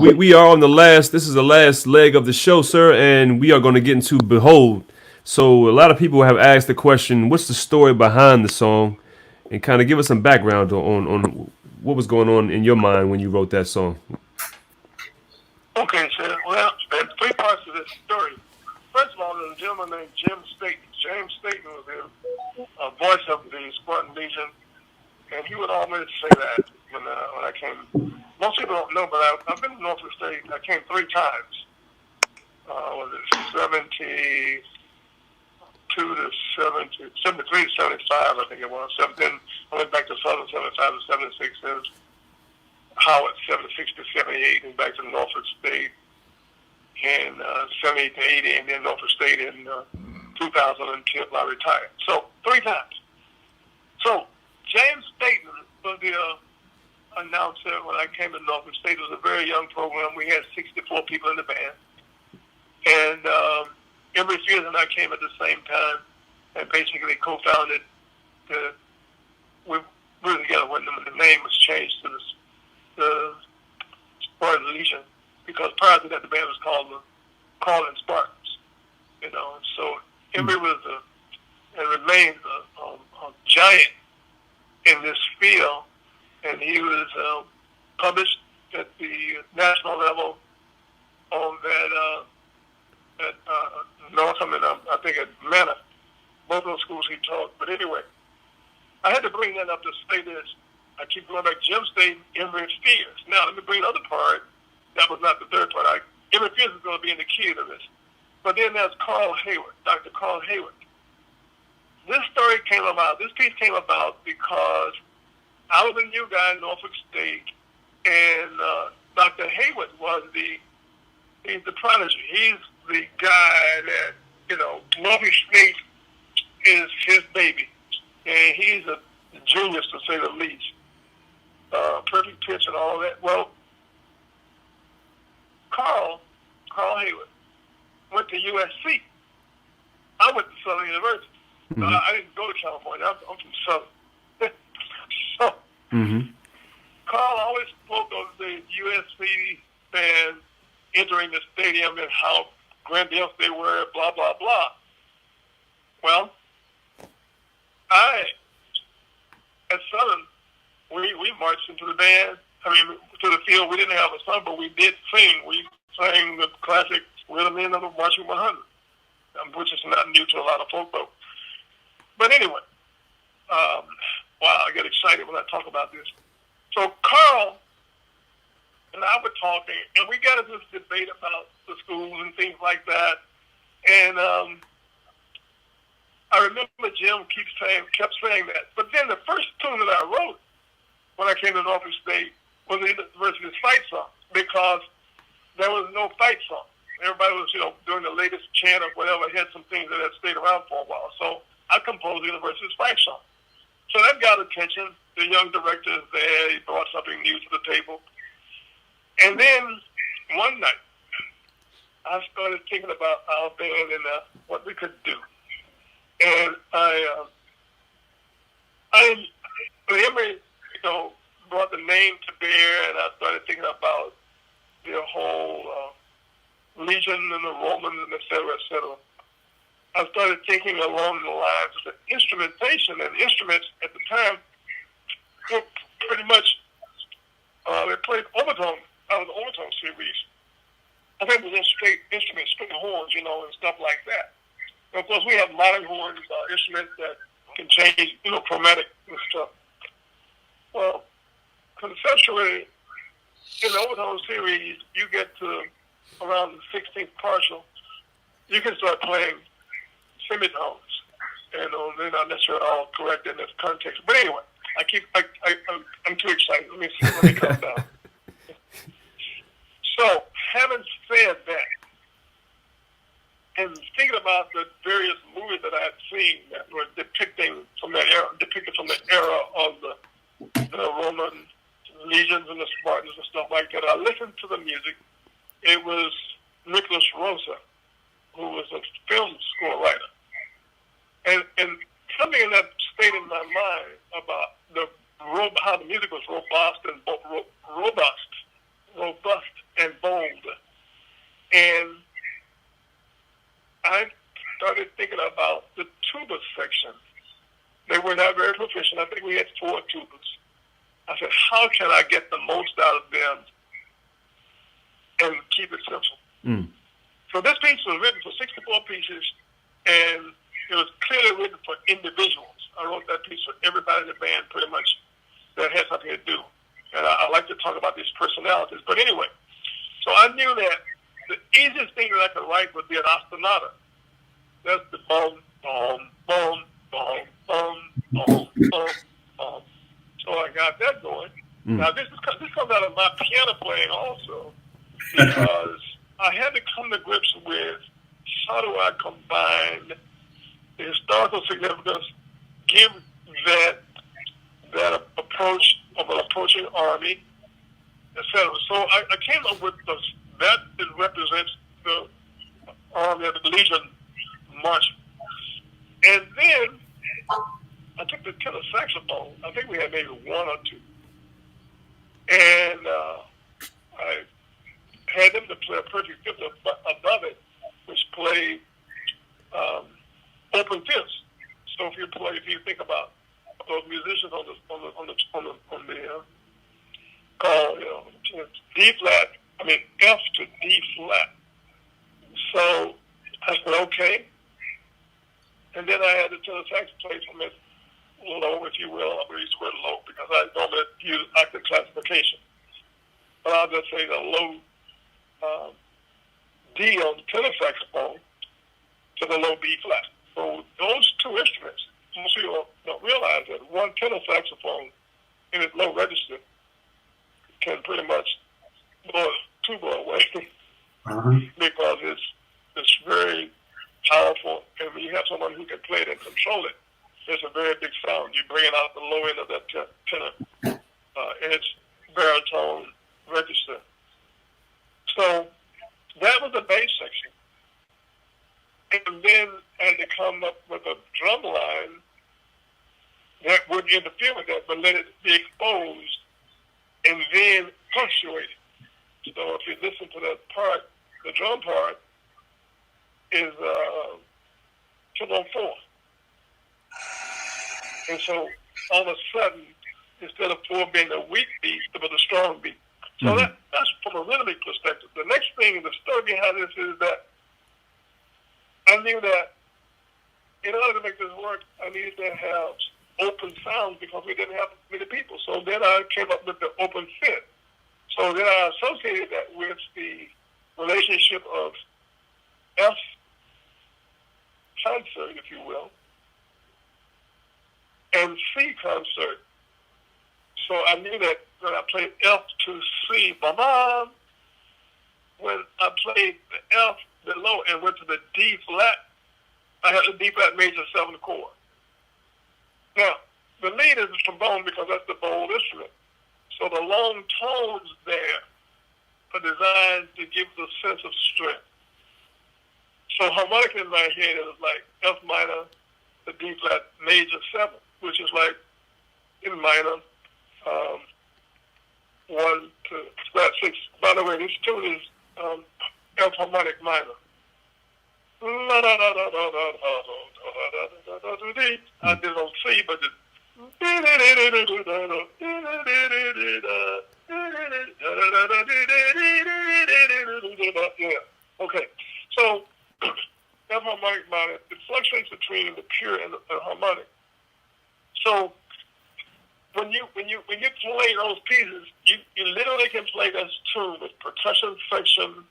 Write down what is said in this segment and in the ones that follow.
we are on the last. This is the last leg of the show, sir, and we are going to get into Behold. So a lot of people have asked the question, what's the story behind the song, and kind of give us some background on what was going on in your mind when you wrote that song. Okay, so there's three parts to this story. First of all, there's a gentleman named Jim Staten. James Staten was the voice of the Spartan Legion, and he would always say that when I came. Most people don't know, but I've been to Norfolk State. I came three times. Was it 72 to 70, 73 to 75, I think it was. Then I went back to Southern 75 to 76. Then Howard 76 to 78, and back to Norfolk State in 78 to 80, and then Norfolk State in 2010 I retired. So three times. So James Staten was the announcer when I came to Norfolk State. It was a very young program. We had 64 people in the band. And every year and I came at the same time and basically co-founded we were together when the name was changed to the Spartan Legion, because prior to that the band was called the Calling Spartans. So Emory was and remains a giant in this field, and he was published at the national level on that at Northam and I think at Atlanta. Both those schools he taught. But anyway, I had to bring that up to say this. I keep going back. Jim State, Emory Spears. Now let me bring the other part. That was not the third part. Emory Spears is going to be in the key to this. But then there's Carl Hayward, Dr. Carl Hayward. This story came about. This piece came about because I was a new guy in Norfolk State, and Dr. Hayward was he's the prodigy. He's the guy that, Norfolk State is his baby. And he's a genius, to say the least. Perfect pitch and all that. Well, Carl Hayward went to USC. I went to Southern University. Mm-hmm. I didn't go to California. I'm from Southern. So, Carl always spoke of the USC fans entering the stadium and how grandiose they were, blah, blah, blah. Well, at Southern, we marched into the band, to the field. We didn't have a song, but we did sing. We sang the classic Rhythm in of the Marching 100, which is not new to a lot of folk, though. But anyway, wow, I get excited when I talk about this. So Carl and I were talking, and we got into this debate about the schools and things like that. And I remember Jim kept saying that. But then the first tune that I wrote when I came to Norfolk State was the University's fight song, because there was no fight song. Everybody was, doing the latest chant or whatever, had some things that had stayed around for a while. So I composed the University's fight song. So that got attention. The young director is there. He brought something new to the table. And then one night, I started thinking about our band and what we could do. And Emory, brought the name to bear, and I started thinking about the whole Legion and the Romans and et cetera, et cetera. I started thinking along the lines of the instrumentation, and instruments at the time were pretty much, they played overtone out of the overtone series. I think it was just straight instruments, straight horns, and stuff like that. And of course, we have modern horns, instruments that can change, chromatic and stuff. Well, conceptually, in the overtone series, you get to around the 16th partial, you can start playing semitones. And they're not necessarily all correct in this context. But anyway, I'm too excited. Let me calm down. So, having said that, and thinking about the various movies that I had seen that were depicted from the era of the Roman legions and the Spartans and stuff like that, I listened to the music. It was Nicholas Rosa, who was a film score writer. And something in that stayed in my mind about how the music was robust robust and bold. And I started thinking about the tuba section. They were not very proficient. I think we had 4 tubas. I said, how can I get the most out of them and keep it simple? Mm. So this piece was written for 64 pieces, and it was clearly written for individuals. I wrote that piece for everybody in the band pretty much that had something to do. And I like to talk about these personalities. But anyway, so I knew that the easiest thing that I could write would be an ostinata. That's the boom, boom, boom, boom, boom, boom, boom, boom. So I got that going. Mm. Now this comes out of my piano playing also, because I had to come to grips with how do I combine the historical significance, give that approach of an approaching army, etc. So I came up with that represents the army of the Legion march. And then I took the tenor saxophone. I think we had maybe 1 or 2. And I had them to play a perfect fifth above it, which played open fifths. So if you think about those musicians on the call, D flat, F to D flat. So I said, okay. And then I had to tell the sax play from it low, if you will. I'm going to use the word low because I normally use octave classification. But I'll just say the low D on the tenor saxophone to the low B flat. So those 2 instruments, most people don't realize that one tenor saxophone in its low register can pretty much blow a tuba away because it's very powerful. And when you have someone who can play it and control it, it's a very big sound. You're bringing out the low end of that tenor in its baritone register. So that was the bass section. And then I had to come up with a drum line that wouldn't interfere with that, but let it be exposed and then punctuated. So if you listen to that part, the drum part is 2-4. And so all of a sudden, instead of 4 being a weak beat, it was a strong beat. So that's from a rhythmic perspective. The next thing, the story behind this is that I knew that in order to make this work, I needed to have open sounds because we didn't have many people. So then I came up with the open fit. So then I associated that with the relationship of F concert, if you will, and C concert. So I knew that when I played F to C, ba-bam, when I played the F below and went to the D flat, I had the D flat major 7 chord. Now, the lead is the trombone because that's the bold instrument. So the long tones there are designed to give the sense of strength. So harmonic in my head is like F minor, the D flat major 7, which is like in minor, 1 to flat 6. By the way, this tune is F harmonic minor. I did on C, but yeah. Okay. So F harmonic minor, it fluctuates between the pure and the harmonic. So when you play those pieces, you literally can play this tune with percussion section,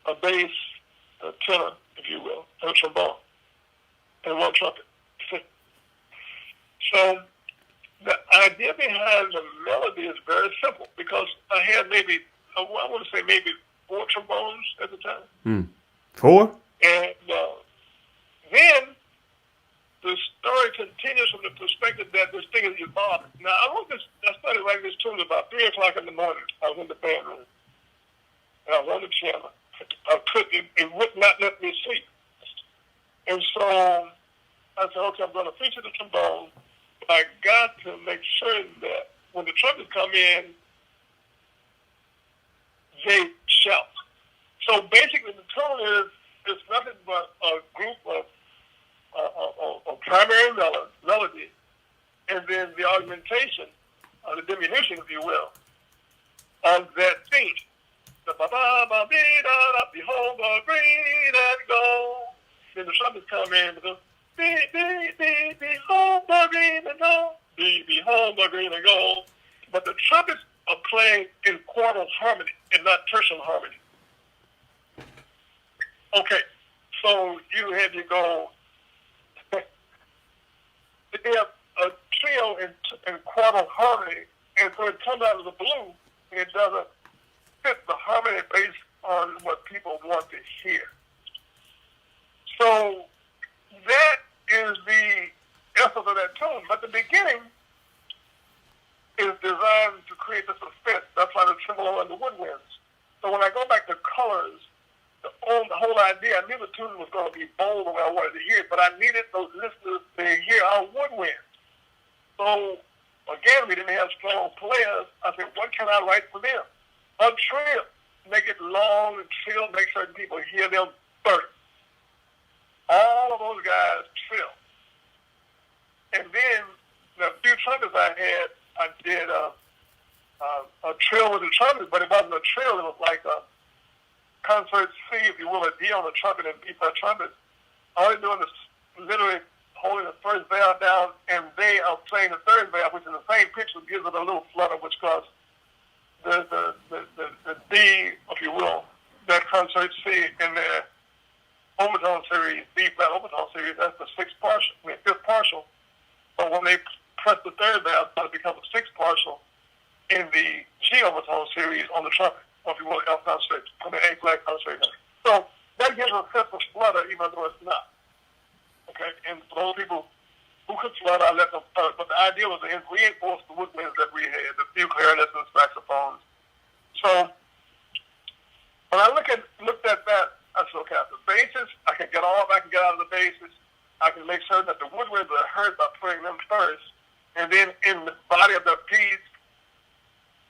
a bass, a tenor, if you will, and a trombone, and 1 trumpet. So the idea behind the melody is very simple because I had maybe, I want to say maybe 4 trombones at the time. 4? And then the story continues from the perspective that this thing is evolving. Now, I started writing this tune about 3 o'clock in the morning. I was in the band room, and I was on the piano. It would not let me sleep. And so I said, okay, I'm going to feature the trombone. But I got to make sure that when the trumpets come in, So basically, the tone is nothing but a group of primary melody, and then the augmentation, the diminution, if you will, of that theme. The ba ba ba dee da da, behold the green and gold. Then the trumpets come in, and behold the green and gold, behold the green and gold. But the trumpets are playing in quartal harmony and not tertial harmony. Okay, so you had to go. They have a trio in quartal harmony, and so it comes out of the blue, and it doesn't fit the harmony based on what people want to hear. So that is the essence of that tune. But the beginning is designed to create the suspense. That's why the tremolo and the woodwinds. So when I go back to colors, the whole idea, I knew the tune was going to be bold the way I wanted to hear it, but I needed those listeners to hear our woodwinds. So again, we didn't have strong players. I said, what can I write for them? A trill. Make it long and trill, make certain people hear them first. All of those guys trill. And then the few trumpets I had, I did a trill with the trumpet, but it wasn't a trill. It was like a concert C, if you will, a D on the trumpet and B flat trumpet. All they're doing is literally holding the first valve down, and they are playing the third valve, which is the same pitch, which gives it a little flutter, which causes the D, if you will, that concert C in the overtone series, B flat overtone series, that's the fifth partial. But when they press the third valve, it becomes a sixth partial in the G overtone series on the trumpet, or if you will, F concert, on the A flat concert. So that gives a sense of flutter, even though it's not. Okay, and for those people who could flutter, I let them flutter. But the idea was to reinforce the woodwinds that we had, the few clarinets and saxophones. So when I looked at that, I said, okay, the basses, I can get out of the basses. I can make certain that the woodwinds are heard by putting them first. And then in the body of the piece,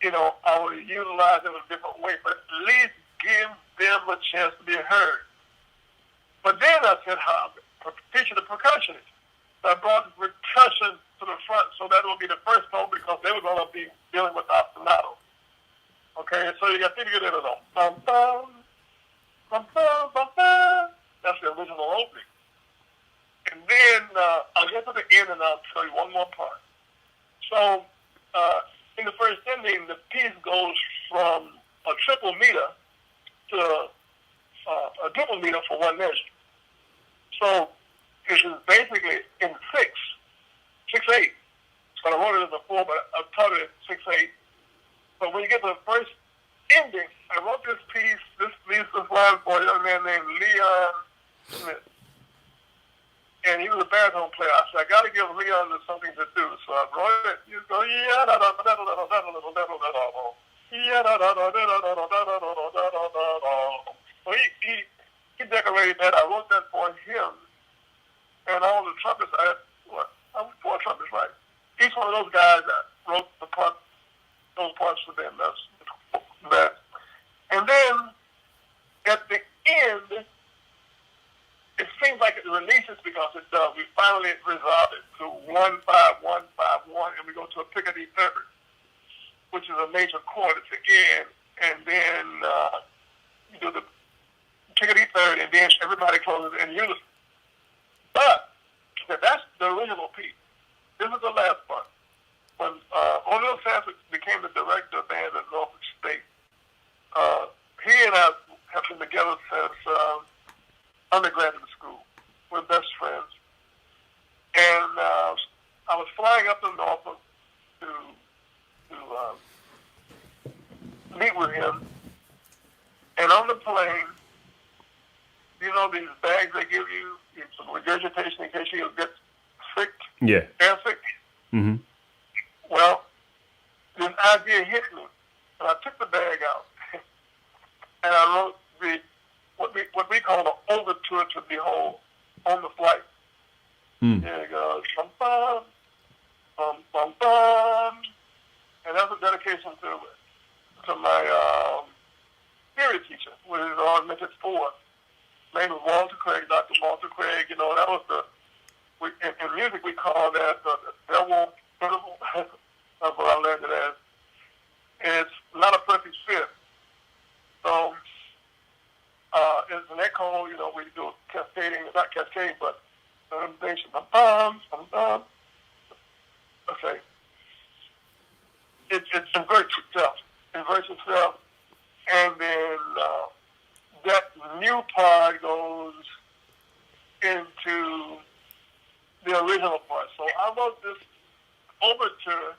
I will utilize it in a different way, but at least give them a chance to be heard. But then I said, how? Feature the percussionist. So I brought the percussion to the front, so that will be the first tone because they were going to be dealing with ostinato. Okay, so you got to get it on. Bum, bum, bum, bum, bum, bum. That's the original opening. And then I'll get to the end and I'll tell you one more part. So in the first ending, the piece goes from a triple meter to a triple meter for one measure. So it is basically in 6/8. But I wrote it as a 4, but I taught it in 6/8. But when you get to the first ending, I wrote this piece, this line for a young man named Leon Smith. And he was a baritone player. I said, I got to give Leon something to do. So I wrote it. You go, yeah, da da da da da da da da da da da. Yeah, da da da da da da da da da da. So he decorated that. I wrote that for him. And all the trumpets, I had 4 trumpets, right? Each one of those guys wrote those parts for them. That's that. And then at the end, it seems like it releases because it does. We finally resolved it to 1-5-1-5-1, and we go to a Picardy third, which is a major chord at the end, and then you do the Picardy third, and then everybody closes in unison. But that's the original piece. This is the last part. When O'Neill Sanford became the director of bands at Norfolk State, he and I have been together since undergraduate school. We're best friends. And I was flying up to Norfolk to meet with him. And on the plane, these bags they give you, some regurgitation in case you get sick, air sick. Mm-hmm. Well, this idea hit me, and I took the bag out, and I wrote what we call the overture to Behold on the flight. There it goes, bum bum, bum bum bum, and that's a dedication to my dear theory teacher with his elementary 4. His name was Walter Craig, Dr. Walter Craig. You know, that was in music we call that the devil principle. That's what I learned it as. And it's not a perfect fit. So it's an echo, you know, we do cascading, not cascading, but okay. It inverts itself. And then that new part goes into the original part. So I wrote this overture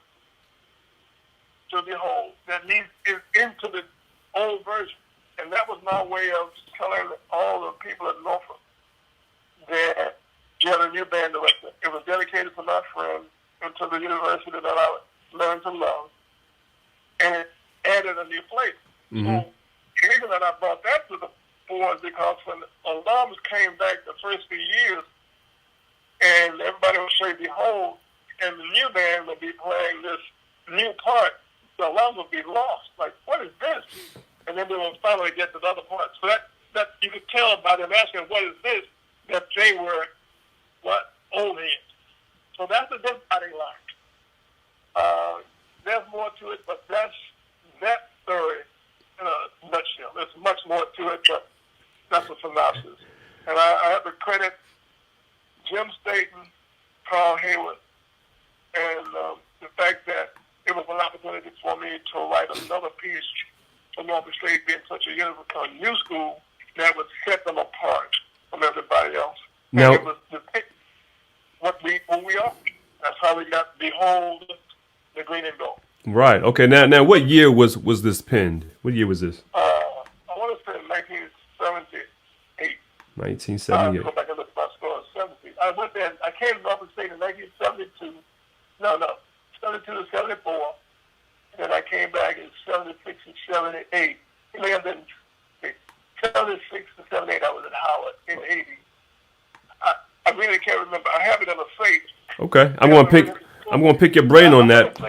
to Behold that leads into the old version. And that was my way of telling all the people at Norfolk that you had a new band director. It was dedicated to my friend and to the university that I learned to love. And it added a new flavor. Mm-hmm. So the reason that I brought that to the fore is because when alums came back the first few years and everybody would say Behold, and the new band would be playing this new part, the alums would be lost. Like, what is this? And then we would finally get to the other parts. So that you could tell by them asking, what is this, that they were, what, old heads. So that's the dividing line. There's more to it, but that's that story in a nutshell. There's much more to it, but that's a synopsis. And I have to credit Jim Staten, Carl Hayward, and the fact that it was an opportunity for me to write another piece from Orchestration being such a new school that would set them apart from everybody else. Now, and it was depict who we are. That's how we got Behold the Green and Gold. Right. Okay. Now, what year was this penned? What year was this? I want to say 1978. 1978. Go back and look at my score. 70. I went there. I came to Norfolk State in 1972. No, 72 to 74. And I came back in 76 and 78. It may have been 76 to 78. I was at Howard in 80. I really can't remember. I have it in a safe. Okay. I'm gonna pick your brain on that.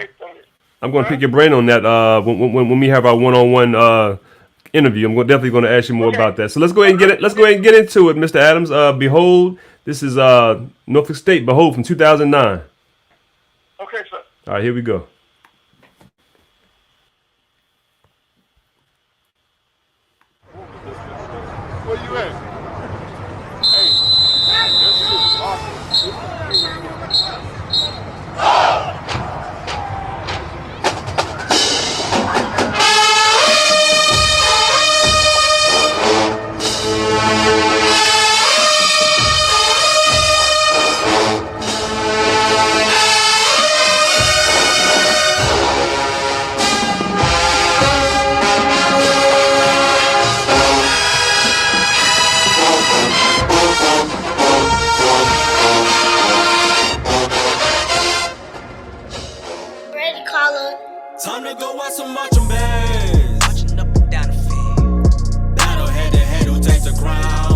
I'm gonna pick your brain on that when we have our one-on-one interview. I'm definitely gonna ask you more about that. So let's go ahead and get it. Let's go ahead and get into it, Mr. Adams. Behold, this is Norfolk State. Behold from 2009. Okay, sir. All right, here we go. Where you at? Hey, that shit is awesome. Time to go watch some marching bands. Marching up and down the field. Battle head to head, who takes the crown?